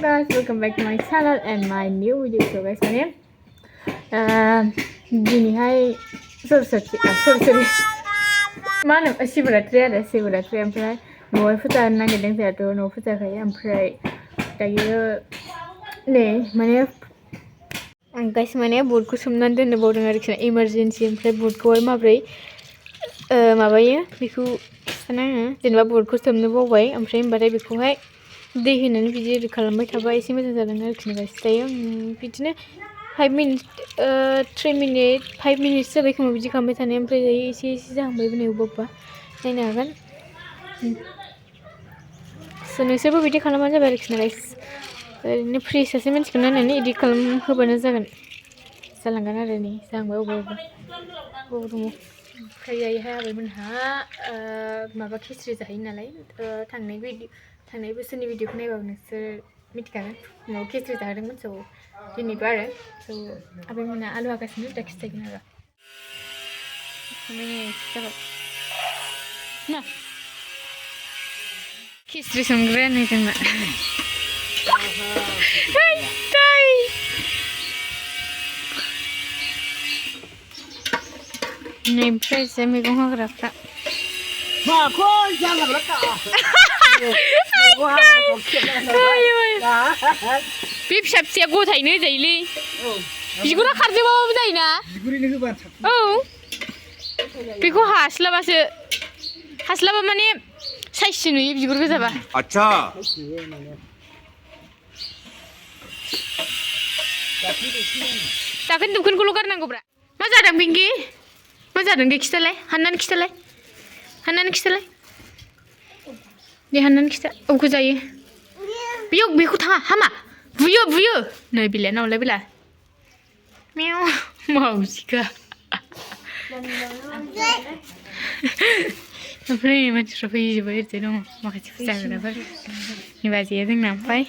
guys, welcome back to my channel and my new video. So guys, maने दिनैहाय sorry मा होनो शिवरात्रि ओमफ्राय न'आव फुजा होनो नागिरदों जोंहाथ' न'आव फुजा होयो ओमफ्राय दायो नै माने आं गाइस माने बुटखौ सोमनानै दोननो बावदों आरोखि इमारजेन्सि ओमफ्राय बुटखौहाय माब्रै माबायो बेखौ खिथाना आङो जेनेबा बुटखौ सोमनो बावबाय ओमफ्राय होनबाथाय बेखौहाय दै होनानै बिदि ओरै खालामबाय थाबा एसे मोजां जादों आरोखि गाइस दायो आं बिदिनो 5 minutes 3 minutes 5 minutes जाबाय खोमा बिदि खालामबाय थानाय ओमफ्राय दायो एसे जाहांबायबो नै अबेबा नायनो हागोन नोंसोरबो बिदि खालामबानो जाबाय आरोखि गाइस ओरैनो फ्रि सासे मानसिखौ नायनानै इदिट खालाम होबानो जालांगोन आरो नै जाहांबाय अबेबा दङ ओमफ्राय दायोहाय आबैमोनहा माबा खिस्रि जाहैयो नालाय थांनाय बोसोरनि भिडिअखौ नायबाबो नोंसोर मिथिखागोन न'आव खिस्रि जाहोदोंमोन स' दिनैबो आरो स' आबैमोनहा आलु हागासिनो दा खिथागोन आरो जाबाय ना खिस्रि संग्रायानो जोंना ओमफ्राय जे मैगं हाग्राफ्रा माखौ जालांला बे फिसा फिसाया गथायैनो होजायोलै बिगुरा खारजोबाबाबो जायोना औ बेखौ हास्लाबा माने साइससो नुयो बिगुर गोजाबा आच्छा दाखोन दुखोनखौल' गारनांगौब्रा मा जादों पिंकि मा जादों दे खिथालाय हाननानै खिथालाय दे हाननानै खिथा अबेखौ जायो बेखौ थाङा हामा बुयो नै बिलाया नावलाय बिला मेव मावजिखा ओमफ्राय मानसिफ्रा फैजोबबाय ओरैजाय दङ माखासे फुजा होग्राफोर नै बाजैया जोंना ओमफ्राय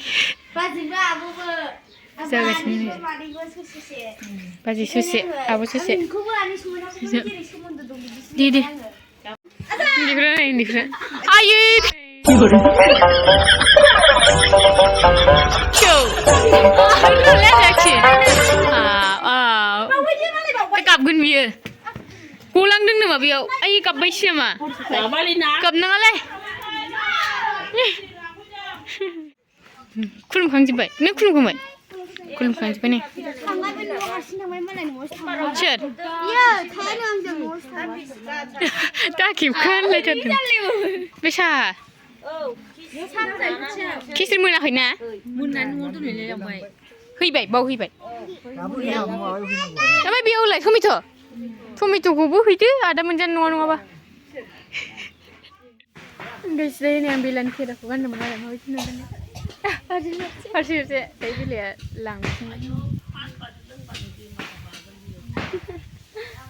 जागासिनो बाजै ससे आब' ससे दे उन्दैफ्रा आयै गाबगोन बियो गलांदों नामा बेयाव आयै गाबबायसो नामा गाबनाङालाय खुलुमखांजोब्बाय नों खुलुमखांबाय खुलुमखांजोब्बाय ने सोर दा खेबखानलायथारदों बे साहा खिस्रि मोनाखैना मोननानै न'आव दोनहैलाय लांबाय हैबाय बावहैबाय ओमफ्राय बेयावलाय टमेट'खौबो हैदो आदा मोनजानो नङाबा गाइसलाय नै आं बेलानि खेराखौ गानदोंमोन आरो माबायदि नुदों फारसे दायो बेलाया लांफिनबाय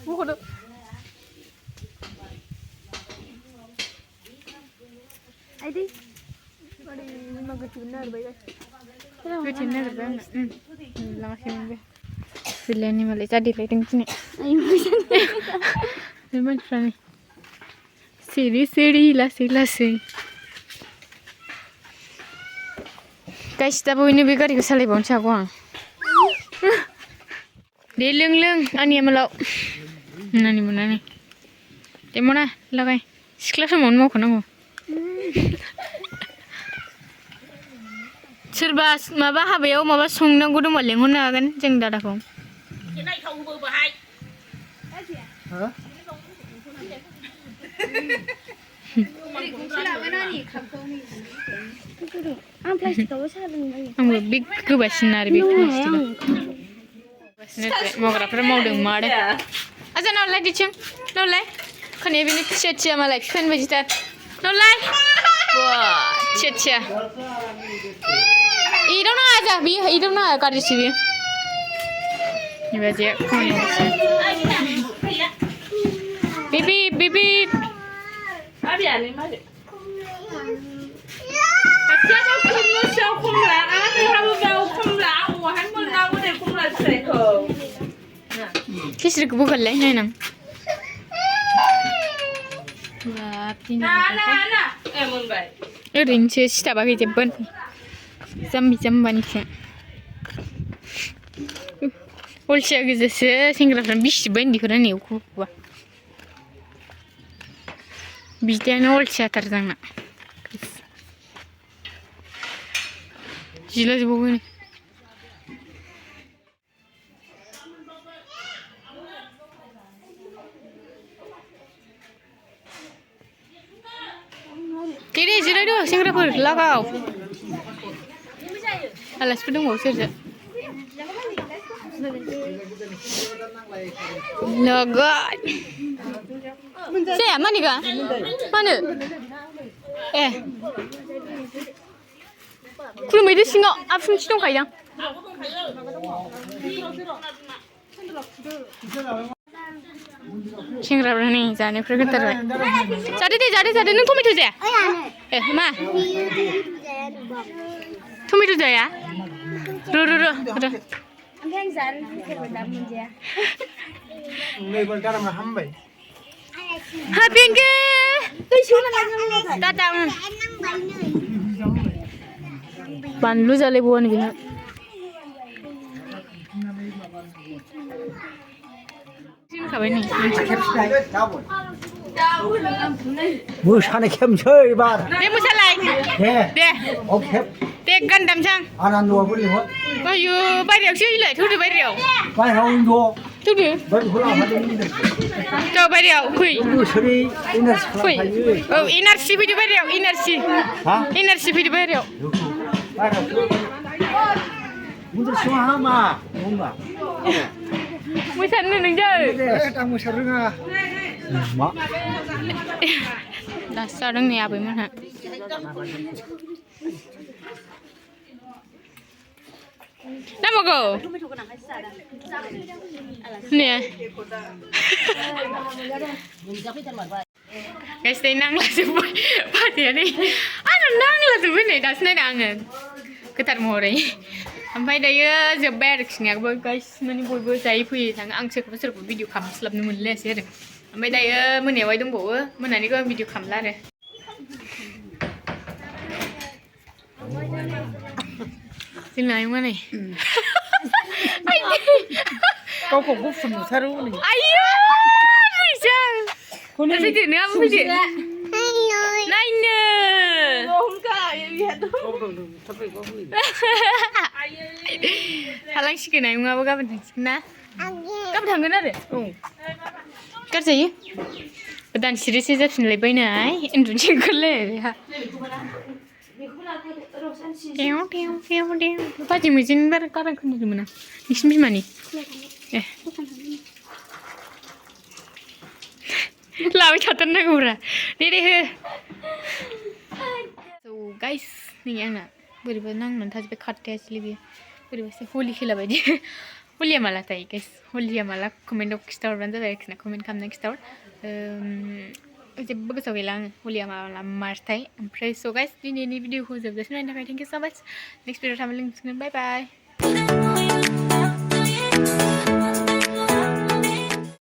बख'द' आइदै मा गोथौनो नागिरबाय गोथौनो नागिरबाय आंना लाङाखैमोन बे बेलायानि मालाय जादेलायदों दिनै बे मानसिफ्रानो सिरि लासै गाइस दा बयनो बे गारिखौ सालायबावनोसो हागौ आं दे लों आंनि आमोलाव नानि मोनानि दे मना लागाय सिख्ला समावनो मावखानांगौ सोरबा माबा हाबायाव माबा संनांगौ दंबा लेंहरनो हागोन जों दादाखौ आंबो बे गोबासिन आरो बे मावग्राफ्रा मावदों मादों आजा नावलाय दिथिं नावलाय खोनाया बेनो थिया मालाय बिफानि बायदिथार नावलाय थिया इदाव नाङा आजा बियो इदाव नाङा गाज्रिसो बियो बेबायदि बेबी खिस्रिखौबो गोरलै नायनां ओरैनोसो सिथाबाखै जेबो जाम्बि जाम्बानिसो अलसिया गोजासो सेंग्राफ्रा बिसिबाय उन्दैखौ रायनायाव खुबा बिदायानो अलसियाथार जोंना जिला जोबावगोन deh जिरायदो सेंग्राफोर लागाव आलासिफोर दंबावो सोरजो नोगोद जाया मानिगा मानो ए खुलुमहैदो सिङाव आबसुंथि दंखायोदां सेंग्राफ्रा नै जानायफोर गोथारबाय जादो नों टमेट' जाया ए मा टमेट' जाया र ओमफ्राय आं जानो लुगैबाय दा मोनजाया हा पिंकी टाटा बानलु जालायबावानो बेहा खाबाय नै मोसानाय खेबसै एबार दे मोसालाय दे गान दामसां आनन्दआबो लिंहर आयु बायरायावसो होलाय थौदो बायरायाव बायह्रायाव इन्द' थौदो थ' बायरायाव फै बोसोरै एनार्जि फै खालामखायो औ एनआरसि फैदो बायरायाव एनआरसि फैदो बायरायाव मुन्दिर हामा होनबा मोसानो नोंजों आं मोसानो रोङा मा दासो जादों नै आबैमोनहा नांबावगौ ने गासिनो नांलाजोब्बाय फाथैया नै आंना नांलाजोब्बाय नै दासो नायदों आङो गोथार महरै ओमफ्राय दायो जोब्बाय आरोखि सिनियाबो गाइस माने बयबो जायै फैयै थाङो आं सोरखौबा भिडिअ खालामस्लाबनो मोनलायासै आरो ओमफ्राय दायो मोनायावहाय दंबावो मोनानिखौ आं भिडिअ खालामला आरो जोंना आयंआ नै गावखौ गुफुर नुथारो हनै आयौ फैदो नोंहाबो फैदो नायनो थालांसिगोन आयंआबो गाबोन थांसिगोन ना गाबोन थांगोन आरो औ गारजायो गोदान सिरिसो जाफिनलायबायनाय उन्दुनोसो ओंखारलायबाय बेहा बाजै मैजेन बारा गारां खोनादोंमोन आं नोंसिनि बिमानि ए लाबाय थाथारनांगौब्रा दे हो स' गाइस नै आंना बोरैबा नांनानै थाजोब्बाय खारथायासैलै बेयो बोरैबासो हलि खेला बायदि हलिया माला थायो गाइस हलिया माला कमेन्टआव खिन्थाहरबानो जाबाय आरोखि ना कमेन्ट खालामनानै खिन्थाहर जेबो गोसोआव गैला आङो हलिया माला मार्चथाय ओमफ्राय स' गाइस दिनैनि भिडिअखौ जोबजासिम नायनो थाखाय थेंक इउ स' माच नेक्स्ट भिडिअ थांनो लोगो मोनसिगोन बाय बाय